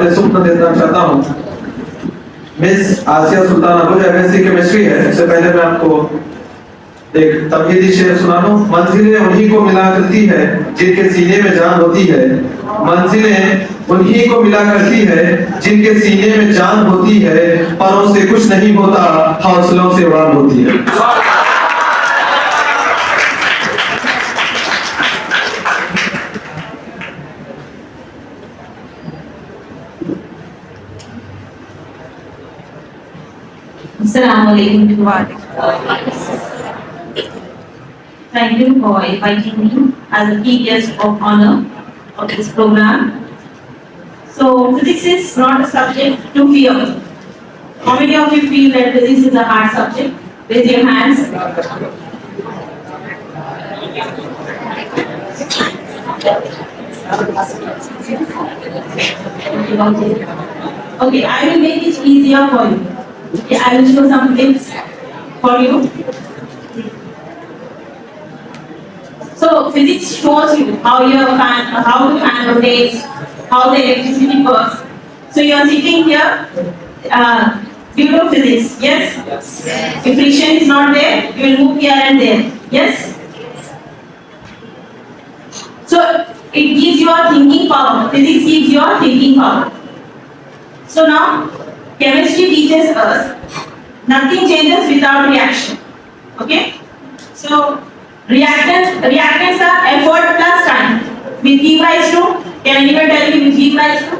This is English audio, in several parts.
सामने सूचना देना चाहता हूँ। मिस आसिया सुल्तान अबू एमएससी केमिस्ट्री है। सबसे पहले मैं आपको एक तमहीदी शेर सुना दूं। मंजिलें उन्हीं को मिला करती है जिनके सीने में जान होती है। मंजिलें उन्हीं को मिला करती है जिनके सीने में जान होती है। परों से कुछ नहीं होता, हौसलों से उड़ान होती है। Assalamualaikum. Thank you for inviting me as a key guest of honor of this program. So, physics is not a subject to fear. How many of you feel that physics is a hard subject? Raise your hands. Okay, I will make it easier for you. Okay, I will show some tips for you. So physics shows you how the fan rotates, how the electricity works. So you are sitting here due to physics. Yes? If friction is not there, you will move here and there. Yes? So it gives you a thinking power. Physics gives you a thinking power. So now chemistry teaches us nothing changes without reaction. Okay? So reactants are effort plus time. Will give rise to? Can anyone tell me will give rise to?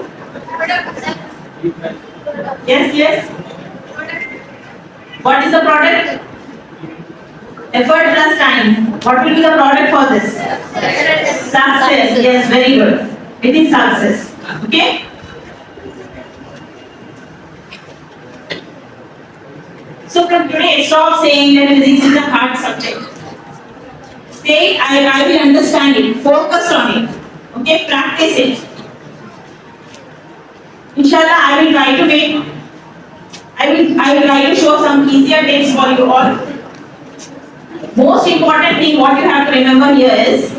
Yes. What is the product? Effort plus time. What will be the product for this? Success. Yes, very good. It is success. Okay? So from today, stop saying that physics is a hard subject. Say, I will understand it. Focus on it. Okay, practice it. Inshallah, I will try to show some easier tips for you all. Most important thing what you have to remember here is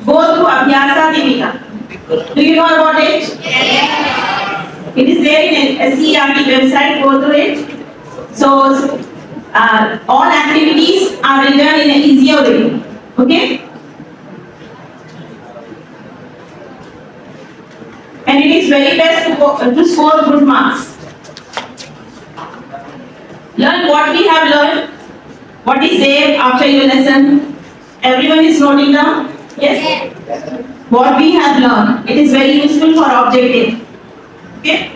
go through Abhyasa Divika. Do you know about it? Yes. It is there in SHAHEEN website. Go through it. So all activities are written in an easier way. Okay? And it is very best to score good marks. Learn what we have learned. What is there after your lesson? Everyone is noting down? Yes? What we have learned. It is very useful for objective. Okay?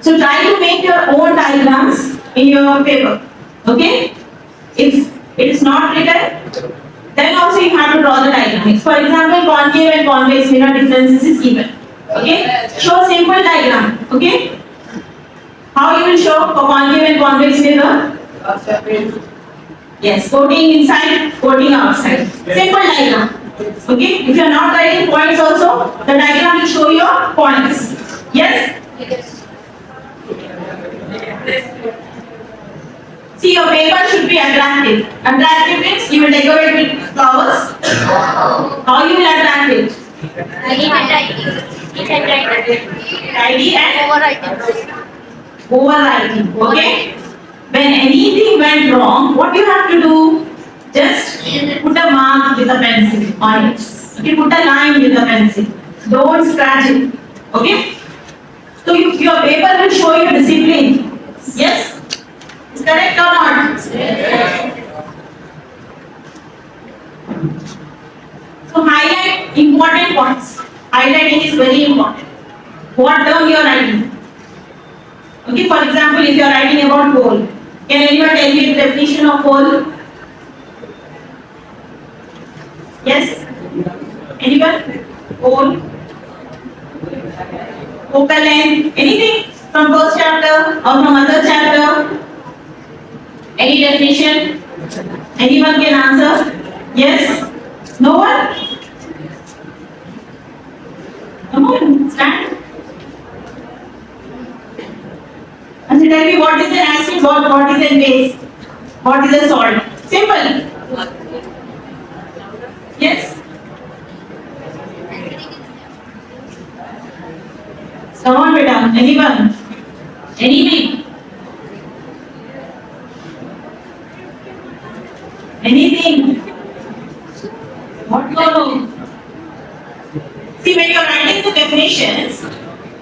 So try to make your own diagrams in your paper. Okay? If it is not written, then also you have to draw the diagram. For example, concave and convex mirror differences is given. Okay? Show simple diagram. Okay? How you will show for concave and convex mirror? Yes, coating inside, coating outside. Simple diagram. Okay? If you are not writing points also, the diagram will show your points. Yes? Yes. See, your paper should be attractive. Attractive means you will decorate with flowers. How you will attract it? Tidy and overwriting. Okay? When anything went wrong, what you have to do? Just put a mark with a pencil on it. Okay? Put a line with a pencil. Don't scratch it. Okay? So your paper will show you discipline. Yes? Is correct or not? Yes. So highlight important points. Highlighting is very important. What term you are writing? Okay, for example, if you are writing about coal, can anyone tell me the definition of coal? Yes? Anyone? Coal? Propellant? Anything from first chapter or from other chapter? Any definition? Anyone can answer? Yes? No one? Come on, stand. And tell me what is the acid, what is the base, what is the salt. Simple. Yes? Come on, beta. Anyone? Anything? Anything? What no? See, when you are writing the definitions,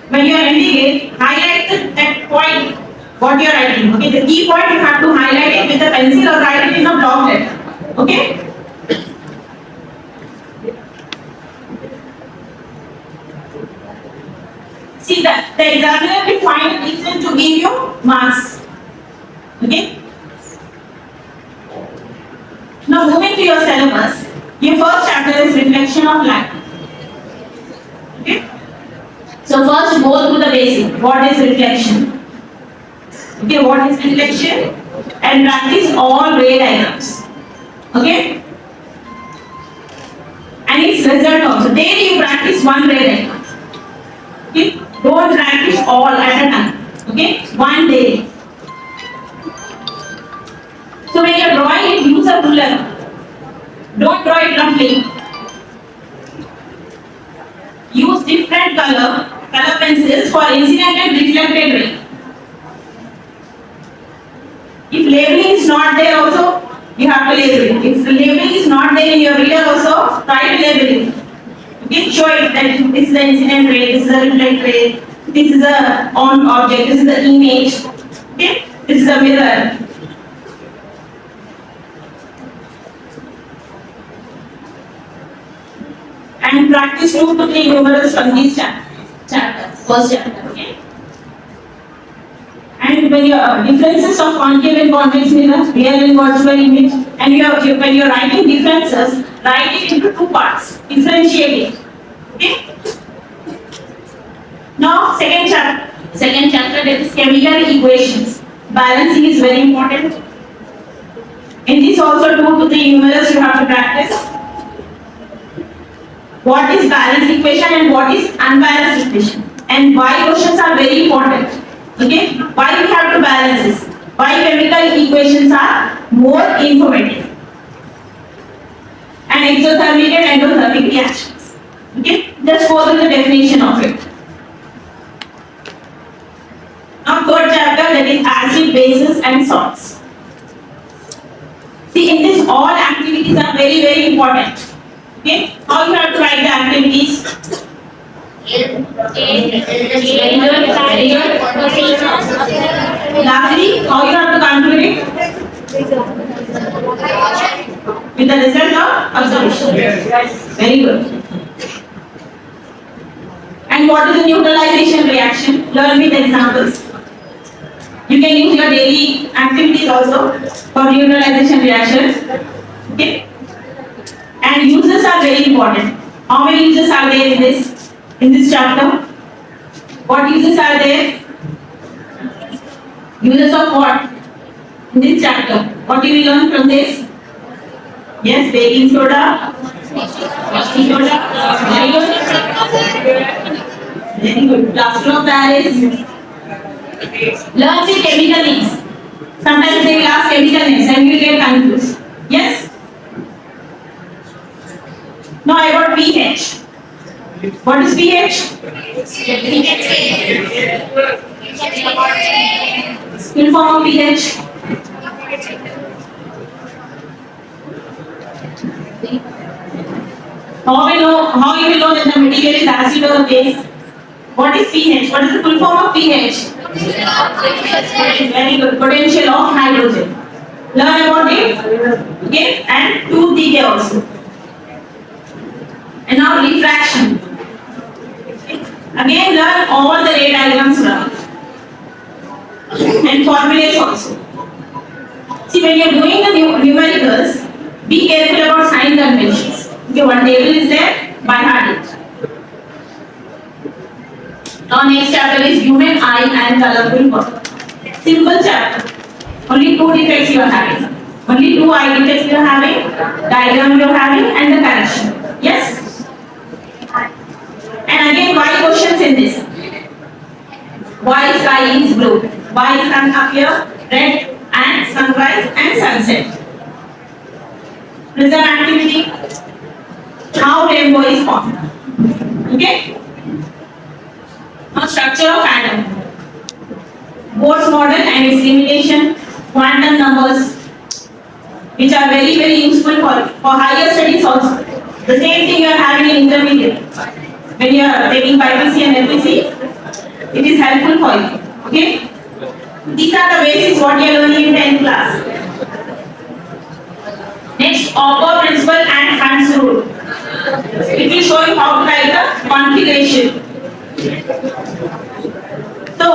when you are ending it, highlight that point what you are writing. Okay, the key point you have to highlight it with a pencil or write it in a block letter. Okay? See that the examiner will find a reason to give you marks. Okay? Now moving to your syllabus, your first chapter is reflection of light. Okay? So first go through the basic. What is reflection? Okay, what is reflection? And practice all ray diagrams. Okay? And its result also. Daily you practice one ray diagram. Okay? Don't practice all at a time. Okay? One day. So when you are drawing it, use a ruler. Don't draw it roughly. Use different color pencils for incident and reflected ray. If labeling is not there also, you have to label it. If the labeling is not there in your reader also, try to label it. Okay, show it that this is the incident ray, this is the reflect ray, this is the on object, this is the image, okay, this is the mirror. And practice 2 to 3 numerals from these chapters, first chapter, okay. And when your differences of concave and convex mirror, real and virtual image, and when you are writing differences, write it into 2 parts, differentiate it. Okay? Now second chapter that is chemical equations. Balancing is very important. In this also 2 to 3 numerals you have to practice. What is balanced equation and what is unbalanced equation, and why questions are very important. Okay, why we have to balance this? Why chemical equations are more informative? And exothermic and endothermic reactions. Okay, just go through the definition of it. Now third chapter, that is acid, bases and salts. See, in this all activities are very, very important. Okay, how you have to write the activities? Lastly, how you have to conclude it? With the result of observation. Very good. And what is the neutralization reaction? Learn with examples. You can use your daily activities also for neutralization reactions. Okay. And uses are very important. How many uses are there in this chapter? What uses are there? Uses of what? In this chapter. What do we learn from this? Yes, baking soda. Baking soda. Very good. Very good. Plaster of Paris. Learn the chemical names. Sometimes they will ask chemical names and you will get confused. Yes? Now I got pH. What is pH? Full form of pH. How you will know that the material is acid or base? What is pH? What is the full form of pH? Very good. Potential of hydrogen. Learn about it. Okay, and tooth decay also. And now refraction. Again, learn all the ray diagrams now. And formulas also. See, when you are doing the numericals, be careful about sign conventions. Okay, one table is there, by heart it. Now next chapter is human eye and colorful work. Simple chapter. Only 2 defects you are having. Only 2 eye defects you are having, diagram you are having, and the correction. Yes? And again, why questions in this? Why sky is blue? Why sun appear red and sunrise and sunset? Prism activity. How rainbow is formed. Okay? Now start. structure of atom, Bohr's model and its limitation, quantum numbers, which are very useful for higher studies also. The same thing you are having in intermediate. When you are taking BPC and LPC, it is helpful for you. Okay? These are the basics what you are learning in 10th class. Next, Auger principle and Hund's rule. It will show you how to write the configuration. So,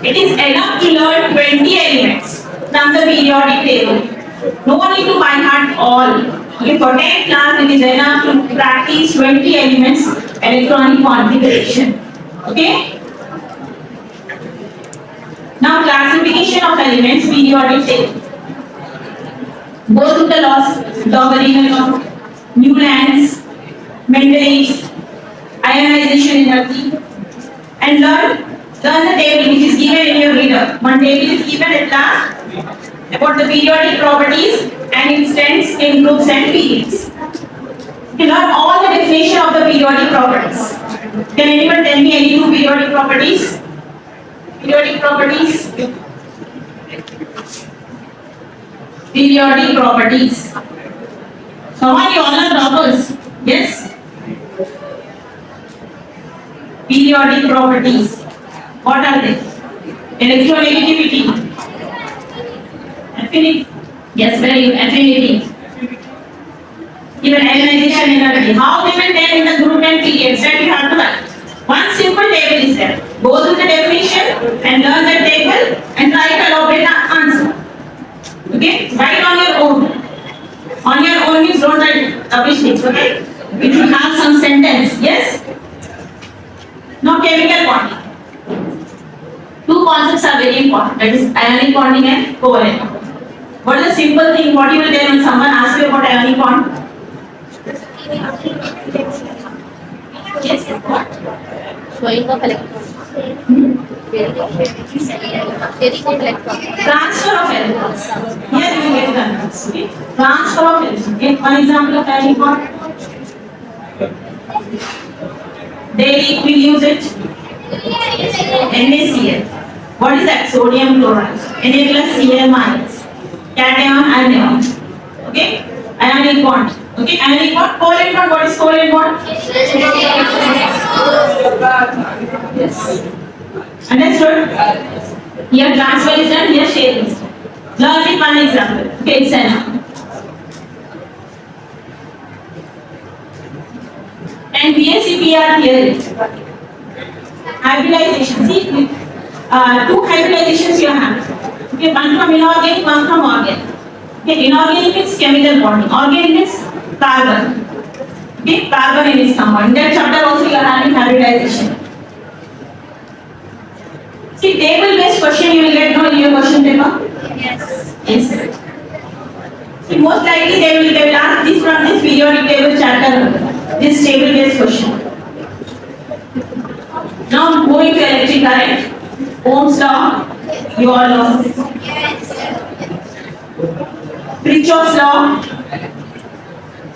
it is enough to learn 20 elements from the periodic table. No need to by heart all. Okay, for 10th class, it is enough to practice 20 elements electronic configuration. Okay? Now, classification of elements periodic table. Go through the laws, Lagrange law, Newland's, Mendel's, ionization energy, and learn the table which is given in your reader. One table is given at last about the periodic properties and instants in groups and periods. You learn all the definition of the periodic properties. Can anyone tell me any two periodic properties? Periodic properties. Periodic properties. Come on, you all are toppers. Yes? Periodic properties. What are they? Electronegativity. Affinity. Yes, very good. Affinity. Even ionization energy. How they will tell in the group and periods that you have to write. One simple table is there. Go through the definition and learn the table and try to elaborate the answer. Okay? Write on your own. On your own means don't write rubbish things, okay? It will have some sentence. Yes? Now chemical bonding. Two concepts are very important. That is ionic bonding and covalent bonding. What is the simple thing? What you will tell when someone asks you about ionic bond? Yes. What? Showing of electrons. Sharing of electrons. Transfer of electrons. Here you get the answers. Okay? Transfer of electrons. Okay? One example of ionic bond. Daily we use it. NaCl. What is that? Sodium chloride. Na plus Cl minus. Cation, anion. Okay? Ionic bond. Okay? Ionic bond. Covalent bond. What is covalent bond? Yes. Understood? Here transfer is done. Here sharing is done. Learn with one example. Okay, it's enough. And BACPR here. Hybridization. See, two hybridizations you have. Okay, one from inorganic, one from organic. Okay, inorganic means chemical bonding. Organic means carbon. Okay, carbon in its compound. In that chapter also you are having hybridization. See, table-based question you will get no in your question paper. Yes. Yes. See, most likely they will ask this from this periodic table chapter. This table-based question. Now moving to electric current. Ohm's law, you all know. Kirchhoff's law.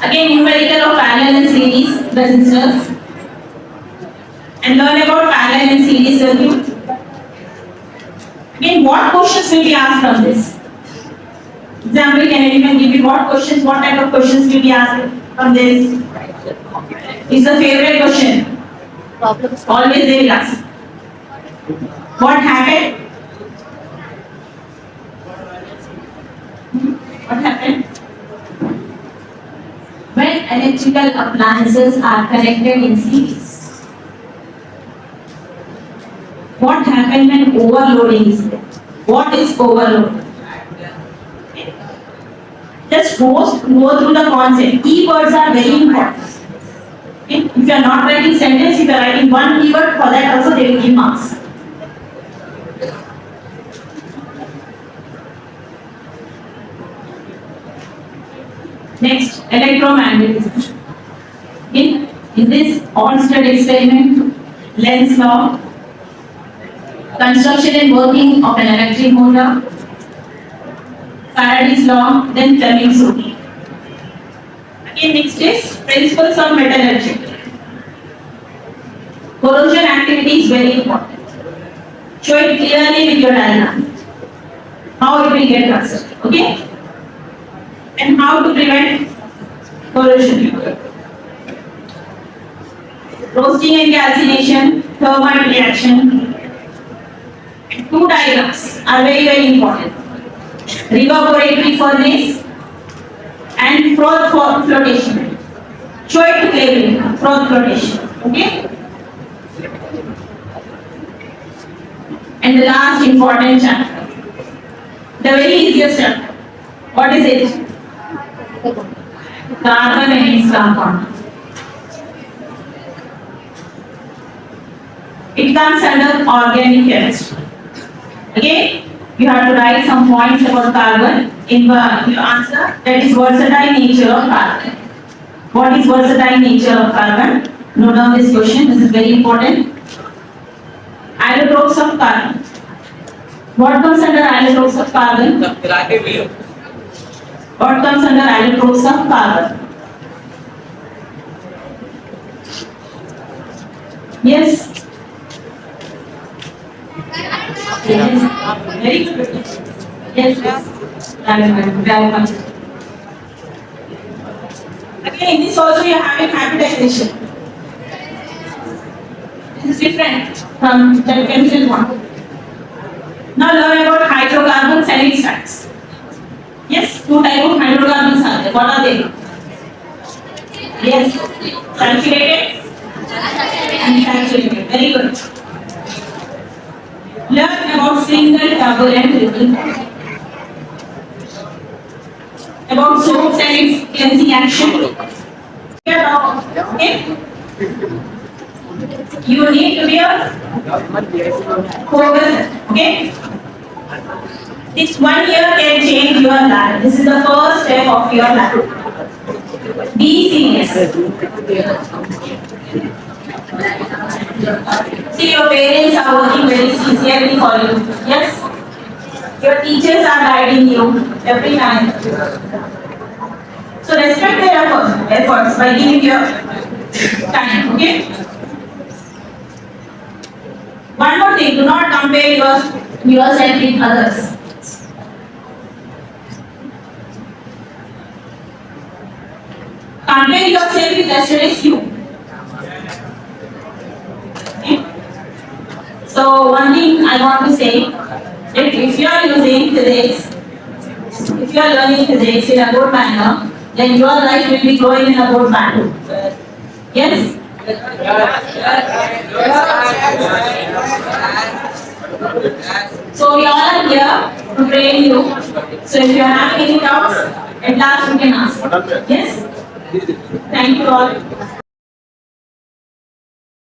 Again, numerical of parallel and series resistors. And learn about parallel and series circuit. Again, what questions will be asked from this? Example, can anyone give me what questions, what type of questions will be asked from this? It's the favorite question. Problems. Always they will ask. What happened? What happened? When electrical appliances are connected in series. What happened when overloading is there? What is overload? Just go through the concept. Keywords are very important. Okay? If you are not writing sentence, if you are writing one keyword, for that also they will give marks. Next, electromagnetism. In this Olmsted experiment, Lenz's law, construction and working of an electric motor, Faraday's law, then Fleming's rule. Again, next is principles of metallurgy. Corrosion activity is very important. Show it clearly with your diagram. How it will get ruptured. Okay? And how to prevent corrosion. Roasting and calcination, thermite reaction. Two diagrams are very important. Reverberatory furnace and froth flotation. Show it clearly. Froth flotation. Okay? And the last important chapter. The very easiest chapter. What is it? Carbon and its compound. It comes under organic chemistry. Okay? You have to write some points about carbon in your answer. That is versatile nature of carbon. What is versatile nature of carbon? Note down this question. This is very important. Allotropes of carbon. What comes under allotropes of carbon? What comes under allotropes of carbon? Yes. Yes. Very good. Yes. Again, in this also you are having hybridization. This is different from the chemical one. Now learn about hydrocarbons and its types. Yes, two types of hydrocarbons are there. What are they? Yes, saturated and saturated. Very good. Learn about single, double and triple. About soaps and its cleansing action. Okay? You need to be a focus. Okay? This 1 year can change your life. This is the first step of your life. Be serious. See, your parents are working very sincerely for you. Yes? Your teachers are guiding you every time. So respect their efforts by giving your time. Okay? One more thing, do not compare yourself with others. Compare yourself with yesterday's you. Okay? So one thing I want to say, that if you are using physics, if you are learning physics in a good manner, then your life will be going in a good manner. Yes? So we all are here to train you. So if you are having any doubts, at last you can ask. Yes? Thank you all.